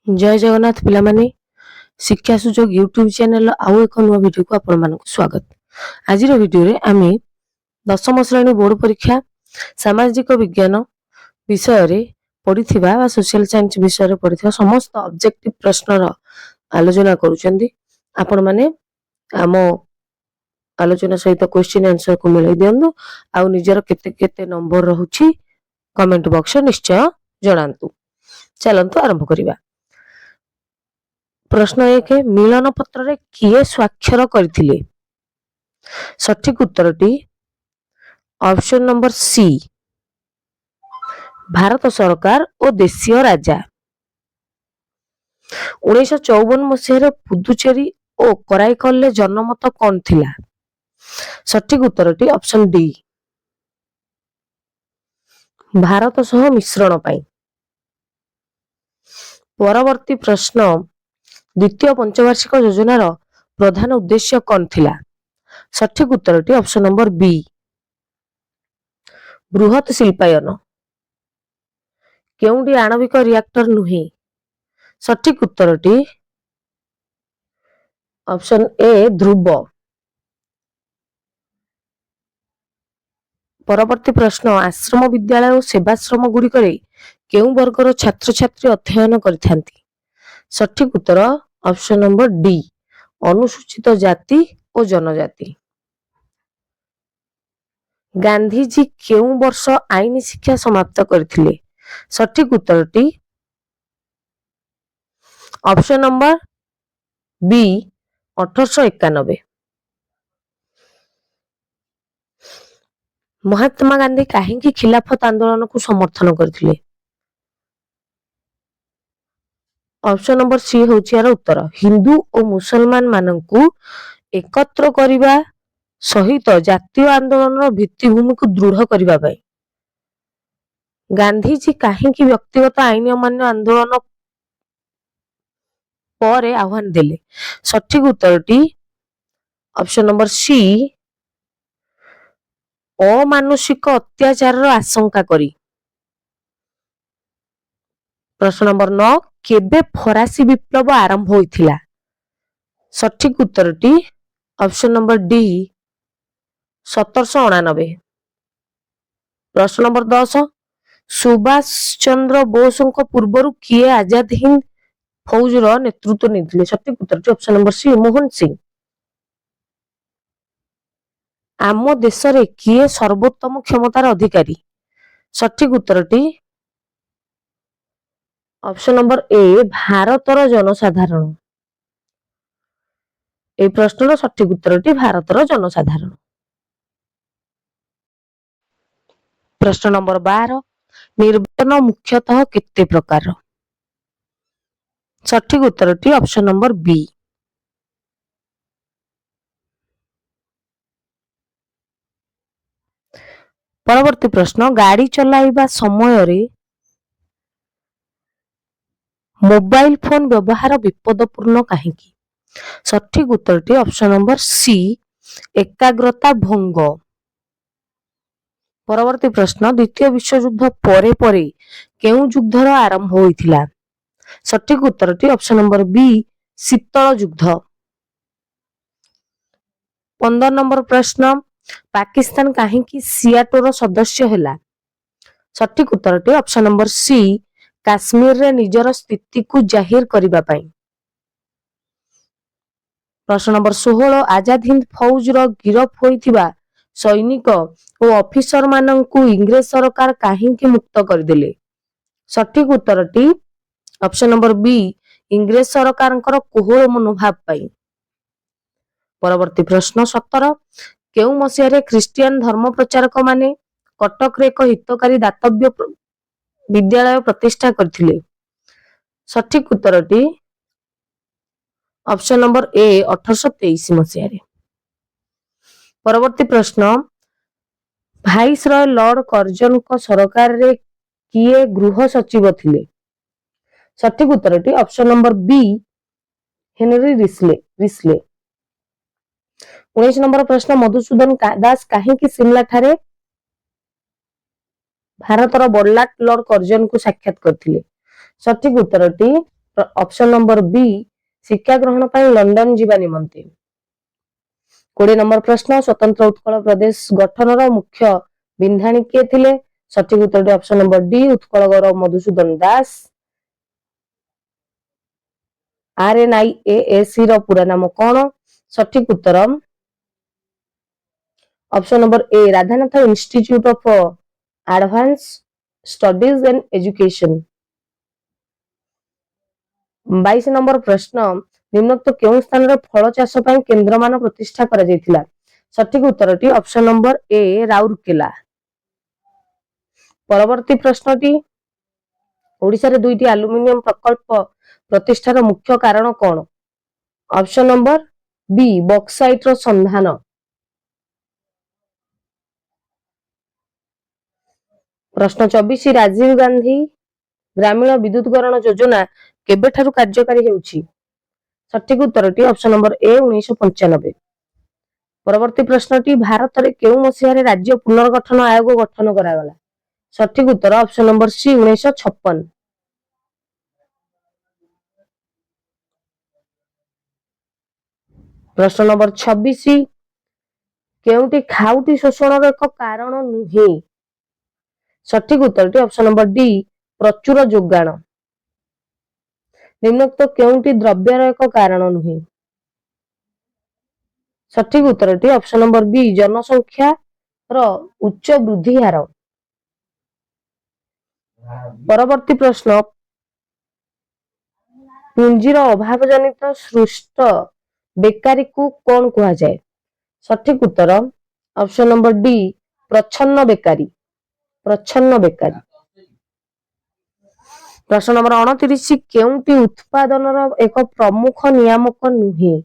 जय जगन्नाथ पिलामाने शिक्षा सुजोग YouTube channel आउ एक नुआ वीडियो को आपण मानक स्वागत। आज वीडियो रे आमे दशम श्रेणी बोर्ड परीक्षा सामाजिक विज्ञान विषय रे पढ़िथिबा बा सोशल साइंस विषय रे पढ़िथिबा समस्त ऑब्जेक्टिव प्रश्न रो आलोचना करूचंदी। आपण माने आम आलोचना सहित क्वेश्चन आंसर को मिलै दियंदु आउ निजर केते केते नंबर रहउछि कमेंट बॉक्स निश्चय जणांतु। चलंतु आरंभ करिबा। प्रश्न 1 मिलन पत्र रे किए स्वाक्षर करथिले? सठिक उत्तरटी ऑप्शन नंबर सी भारत सरकार और देशीय राजा। 1954 मसीह रे पुदुचेरी और कराईकल ले जनमत कौन थिला? सठिक उत्तरटी ऑप्शन डी भारत सह मिश्रण पाई। परवर्ती प्रश्न द्वितीय पंचवार्षिक योजनार प्रधान उद्देश्य कौन थिला? सठिक उत्तरटी ऑप्शन नंबर बी बृहत शिल्पायन। केउंडी आणविक रिएक्टर नुहे? सठिक उत्तरटी ऑप्शन ए ध्रुव। परवर्ती प्रश्न आश्रम विद्यालय और सेवाश्रम गुड़िकरे केउ वर्गर छात्र छात्री अध्ययन करिथांती? सठिक उत्तर ऑप्शन नंबर डी अनुसूचित जाति और जनजाति। गांधी जी केउ वर्ष आईन शिक्षा समाप्त करथिले? सठिक उत्तरटी option number B 1891। Mahatma Gandhi काहेकि खिलाफत आंदोलन को समर्थन करथिले? ऑप्शन नंबर सी होची यार उत्तर हिंदू और मुसलमान माननकु एकत्र करिबा सहित जातीय आंदोलन भित्तिभूमि को दृढ़ करिबा पाई। गांधी जी काहेकि व्यक्तिगत आईन अमान्य आंदोलन पर आह्वान देले? सठिक उत्तरटी ऑप्शन नंबर सी अमानुषिक अत्याचार आशंका करी। प्रश्न नंबर 9 केबे फरासी विप्लव आरंभ होइथिला? सठिक उत्तरटी ऑप्शन नंबर डी 1789। प्रश्न नंबर 10 सुभाष चंद्र बोस को पूर्वरु किए आजाद हिंद फौज रो नेतृत्व निथिले? सठिक उत्तरटी option number C Mohan Singh. आम देश रे किए सर्वोत्तम क्षमतार अधिकारी? सठिक उत्तरटी ऑप्शन नंबर ए भारतर जनसाधारण। ए प्रश्नर सठिक उत्तरटी भारतर जनसाधारण। प्रश्न नंबर 12 निर्वाचन मुख्यतः केते प्रकार? सठिक उत्तरटी ऑप्शन नंबर बी। परवर्ती प्रश्न गाड़ी चलाइबा समय रे मोबाइल फोन व्यवहार विपदपूर्ण काहेकि? सठिक उत्तरटी ऑप्शन नंबर सी एकाग्रता भंग। परवर्ती प्रश्न द्वितीय विश्व युद्ध परे परे केउ युद्धर आरंभ होइथिला? सठिक उत्तरटी ऑप्शन नंबर बी शीतल युद्ध। 15 नंबर प्रश्न पाकिस्तान काहेकि सियाटोर सदस्य होला? सठिक उत्तरटी ऑप्शन नंबर सी काश्मीर रे निजर स्थिति को जाहिर करिबा पाई। प्रश्न नंबर 16 आजाद हिंद फौज रो गिरफ होइथिबा सैनिक और ऑफिसर माननकु इंग्रेज सरकार काहेकि मुक्त कर देले? सठिक उत्तरटी ऑप्शन नंबर बी इंग्रेज सरकारंकर कोहल मनोभाव पाई। परवर्ती प्रश्न 17 केउ मसिया रे ख्रिस्टियन धर्म प्रचारक माने कटक रे एक हितकारी दातव्य विद्यालय प्रतिष्ठा करथिले? सठिक उत्तरटी ऑप्शन नंबर ए 1823 मसिया रे। परवर्ती प्रश्न भाइसरॉय लॉर्ड कर्जन को सरकार रे किए गृह सचिव थिले? सठिक उत्तरटी option number B Henry Risley. 19 नंबर प्रश्न मधुसूदन दास काहेकि सिमला ठारे भारतर बड़लाट लॉर्ड कर्जन को साक्षात करथिले? सठिक उत्तरटी ऑप्शन नंबर बी शिक्षा ग्रहण पर लंडन जीवा निमंते। 20 नंबर प्रश्न स्वतंत्र उत्कल प्रदेश गठनर मुख्य बिंधाणी किए थिले? सठिक उत्तर option number D Utkal Gaurav Madhusudan Das. RNIAAC रो पूरा नाम कौन? सठिक उत्तर option number A Radhanath institute of advance studies and education. 22 नंबर प्रश्न निम्नोक्त केउं स्थान रे फल चाष पई केंद्रमान प्रतिष्ठा करा जायतिला? सठिक उत्तरटी ऑप्शन नंबर ए राउरकेला। परवर्ती प्रश्नटी ओडिशा रे दुईटी एल्युमिनियम प्रकल्प प्रतिष्ठार मुख्य कारण कौन? ऑप्शन नंबर बी बॉक्साइट रो संधान। प्रश्न 24 राजीव गांधी ग्रामीण विद्युतकरण योजना केबेठारु कार्यकारी हेउछि? सठिक उत्तरटी ऑप्शन नंबर ए 1995। परवर्ती प्रश्नटी भारत रे केउ मसिहारे राज्य पुनर्गठन आयोग गठन करागला? सठिक उत्तर ऑप्शन नंबर सी 1956। प्रश्न नंबर 26 केउटी खाउटी शोषण रो एक कारण नुहे? सठिक उत्तरटी ऑप्शन नंबर डी प्रचुर जोगाण। निम्नोक्त केउटी द्रव्यर एक कारण नुहे? सठिक उत्तरटी ऑप्शन नंबर बी जनसंख्या रो उच्च वृद्धि हार। परवर्ती प्रश्न पुंजीर अभाव जनित सृष्ट बेकारी को कौन कहा जाए? सठिक उत्तर ऑप्शन नंबर डी प्रच्छन्न बेकारी। प्रच्छन्न बेकारी। प्रश्न नंबर 29 केउटी उत्पादन एक प्रमुख नियामक नुहे?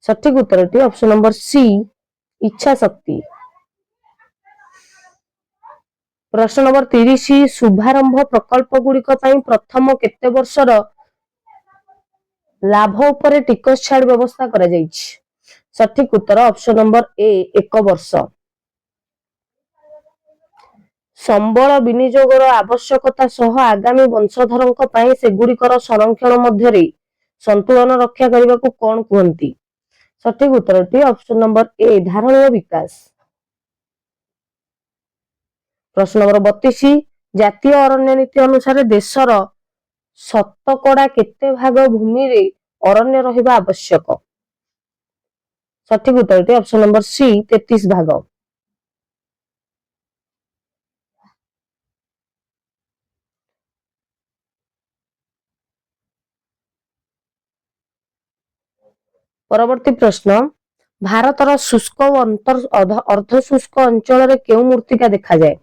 सठिक उत्तरटी ऑप्शन नंबर सी इच्छा शक्ति। प्रश्न नंबर 30 शुभारंभ प्रकल्प गुड़िक प्रथम केते वर्षर लाभ उपरे टिकस छाड़ व्यवस्था करा जायछि? सठिक उत्तर ऑप्शन नंबर ए 1 वर्ष। संबल विनियोगर आवश्यकता सह आगामी वंशधरक पई सेगुड़िकर संरक्षण मध्यरे संतुलन रक्षा करने को कौन कहती? सठिक उत्तरटी ऑप्शन नंबर ए धारणीय विकास। प्रश्न नंबर 32 जातीय अरण्य नीति अनुसार देशर शतकड़ा केते भाग भूमि रे अरण्य रहिबा आवश्यक? सठिक उत्तरटी ऑप्शन नंबर सी 33 भाग। परवर्ती प्रश्न भारतर शुष्क और अर्ध शुष्क अंचल रे केउ मूर्तिका देखा जाए?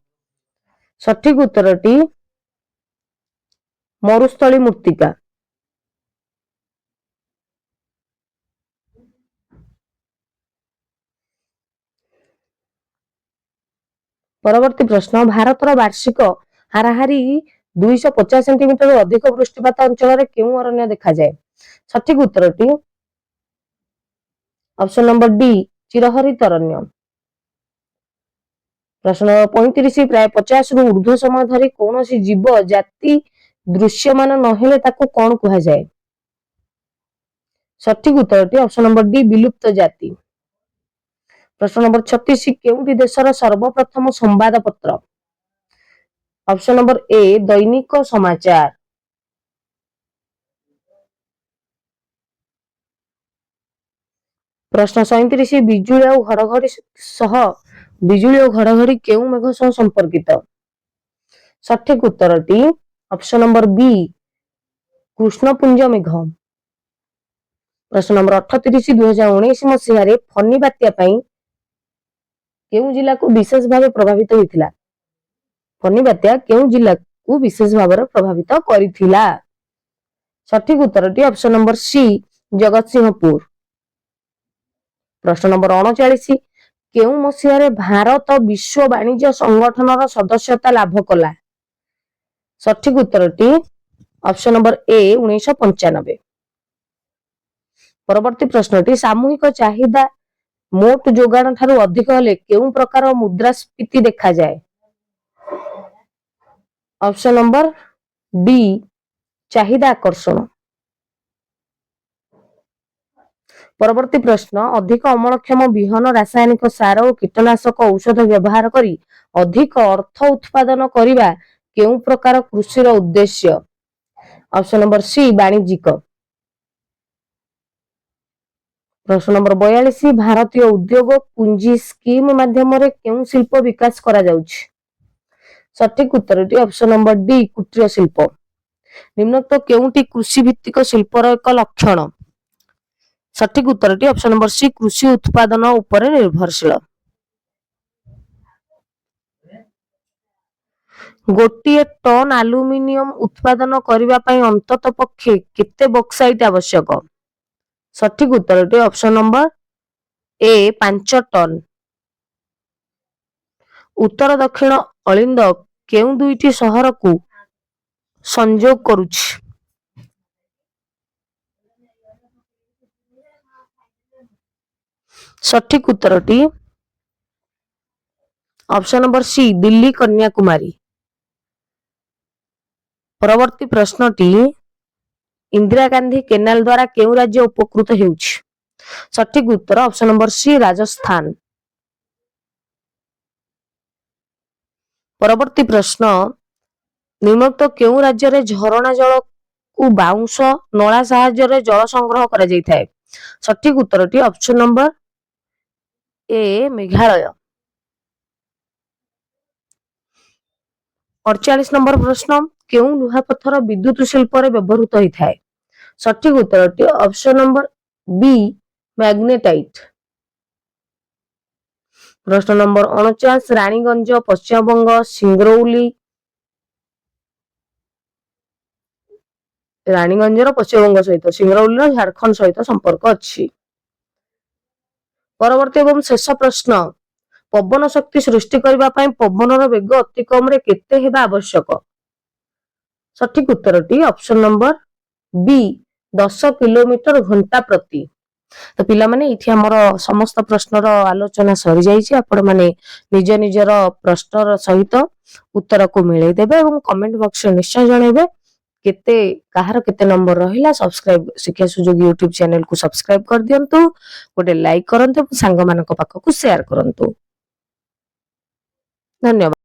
सठिक उत्तरटी मरुस्थली मूर्तिका। परवर्ती प्रश्न भारतर वार्षिक हाराहारी 250 सेंटीमीटर अधिक वृष्टिपात अंचल रे केउ अरण्य देखा जाए? सठिक उत्तरटी ऑप्शन नंबर डी चिरहरित अरण्य। प्रश्न 35 प्राय 50 रु ऊर्ध्व समय धरी कौन सी जीव जाति दृश्यमान नहेले ताको कौन कहा जाए? सठिक उत्तरटी ऑप्शन नंबर डी विलुप्त जाति। प्रश्न नंबर 36 केउटी देशर सर्वप्रथम संवाद पत्र? ऑप्शन नंबर ए दैनिक समाचार। प्रश्न 37 बिजुली और घड़घड़ी सह बिजुली और घड़घड़ी केउ मेघ सह संपर्कित? सठिक उत्तरटी ऑप्शन नंबर बी कृष्णपुंज मेघ। प्रश्न नंबर 38 2019 मसीह फनी बात्या केउ जिला को विशेष भाव प्रभावित होइथिला? फनी बात्या केउ जिला को विशेष भाव प्रभावित करिथिला? सठिक उत्तरटी ऑप्शन नंबर सी जगतसिंहपुर। प्रश्न नंबर 39 केउ मसीह भारत विश्व वाणिज्य संगठन सदस्यता लाभ कला? सठिक उत्तरटी ऑप्शन नंबर ए 1995। परवर्ती प्रश्नटी सामूहिक चाहिदा मोट जोगाण ठारू अधिक हेले केउ प्रकार मुद्रास्फीति देखा जाए? ऑप्शन नंबर डी ଚାହିଦା ଆକର୍ଷଣ। ପରବର୍ତ୍ତୀ ପ୍ରଶ୍ନ, ଅଧିକ ଅମଳକ୍ଷମ ବିହନ, ରାସାୟନିକ ସାର ଓ କୀଟନାଶକ ଔଷଧ ବ୍ୟବହାର କରି ଅଧିକ ଅର୍ଥ ଉତ୍ପାଦନ କରିବା କେଉଁ ପ୍ରକାର କୃଷିର ଉଦ୍ଦେଶ୍ୟ? ଅପସନ ନମ୍ବର ସି ବାଣିଜ୍ୟିକ। ପ୍ରଶ୍ନ ନମ୍ବର 42, ଭାରତୀୟ ଉଦ୍ୟୋଗ ପୁଞ୍ଜି ସ୍କିମ ମାଧ୍ୟମରେ କେଉଁ ଶିଳ୍ପ ବିକାଶ କରାଯାଉଛି? ସଠିକ ଉତ୍ତରଟି ଅପସନ ନମ୍ବର ଡି କୁଟୀର ଶିଳ୍ପ। ନିମ୍ନୋକ୍ତ କେଉଁଟି କୃଷି ଭିତ୍ତିକ ଶିଳ୍ପର ଏକ ଲକ୍ଷଣ? ସଠିକ ଉତ୍ତରଟି ଅପସନ ନମ୍ବର ସି କୃଷି ଉତ୍ପାଦନ ଉପରେ ନିର୍ଭରଶୀଳ। ଗୋଟିଏ ଟନ୍ ଆଲୁମିନିୟମ ଉତ୍ପାଦନ କରିବା ପାଇଁ ଅନ୍ତତଃ ପକ୍ଷେ କେତେ ବକ୍ସାଇଟ୍ ଆବଶ୍ୟକ? ସଠିକ ଉତ୍ତରଟି ଅପସନ ନମ୍ବର ଏ 5 ଟନ୍। ଉତ୍ତର ଦକ୍ଷିଣ ଅଳିନ୍ଦ କେଉଁ ଦୁଇଟି ସହରକୁ ସଂଯୋଗ କରୁଛି? ସଠିକ ଉତ୍ତରଟି option number C Delhi Kanyakumari. ପରବର୍ତ୍ତୀ ପ୍ରଶ୍ନଟି, ଇନ୍ଦିରା ଗାନ୍ଧୀ କେନାଲ ଦ୍ୱାରା କେଉଁ ରାଜ୍ୟ ଉପକୃତ ହେଉଛି? ସଠିକ ଉତ୍ତର ଅପସନ ନମ୍ବର ସି ରାଜସ୍ଥାନ। ପରବର୍ତ୍ତୀ ପ୍ରଶ୍ନ, ନିମ୍ନୋକ୍ତ କେଉଁ ରାଜ୍ୟରେ ଝରଣା ଜଳକୁ ବାଉଁଶ ନଳା ସାହାଯ୍ୟରେ ଜଳ ସଂଗ୍ରହ କରାଯାଇଥାଏ? ସଠିକ ଉତ୍ତରଟି ଅପସନ ନମ୍ବର ଏ ମେଘାଳୟ। 48 ନମ୍ବର ପ୍ରଶ୍ନ, କେଉଁ ଲୁହାପଥର ବିଦ୍ୟୁତ ଶିଳ୍ପରେ ବ୍ୟବହୃତ ହୋଇଥାଏ? ସଠିକ ଉତ୍ତରଟି ଅପସନ ନମ୍ବର ବି ମ୍ୟାଗ୍ନେଟାଇଟ। ପ୍ରଶ୍ନ ନମ୍ବର 49, ରାଣୀଗଞ୍ଜ ପଶ୍ଚିମବଙ୍ଗ ରାଣୀଗଞ୍ଜର ପଶ୍ଚିମବଙ୍ଗ ସହିତ, ସିଙ୍ଗରୌଲିର ଝାଡଖଣ୍ଡ ସହିତ ସମ୍ପର୍କ ଅଛି। ପରବର୍ତ୍ତୀ ଏବଂ ଶେଷ ପ୍ରଶ୍ନ, ପବନ ଶକ୍ତି ସୃଷ୍ଟି କରିବା ପାଇଁ ପବନର ବେଗ ଅତି କମରେ କେତେ ହେବା ଆବଶ୍ୟକ? ସଠିକ ଉତ୍ତରଟି ଅପସନ ନମ୍ବର ବି 10 କିଲୋମିଟର ଘଣ୍ଟା ପ୍ରତି। ତ ପିଲାମାନେ ଏଠି ଆମର ସମସ୍ତ ପ୍ରଶ୍ନର ଆଲୋଚନା ସରିଯାଇଛି। ଆପଣମାନେ ନିଜ ନିଜର ପ୍ରଶ୍ନର ସହିତ ଉତ୍ତରକୁ ମିଳେଇ ଦେବେ ଏବଂ କମେଣ୍ଟ ବକ୍ସରେ ନିଶ୍ଚୟ ଜଣାଇବେ କାହାର କେତେ ନମ୍ବର ରହିଲା। ସବସ୍କ୍ରାଇବ ଶିକ୍ଷା ସୁଯୋଗ ୟୁଟ୍ୟୁବ ଚ୍ୟାନେଲକୁ ସବସ୍କ୍ରାଇବ କରିଦିଅନ୍ତୁ, ଗୋଟେ ଲାଇକ୍ କରନ୍ତୁ, ସାଙ୍ଗମାନଙ୍କ ପାଖକୁ ସେୟାର କରନ୍ତୁ। ଧନ୍ୟବାଦ।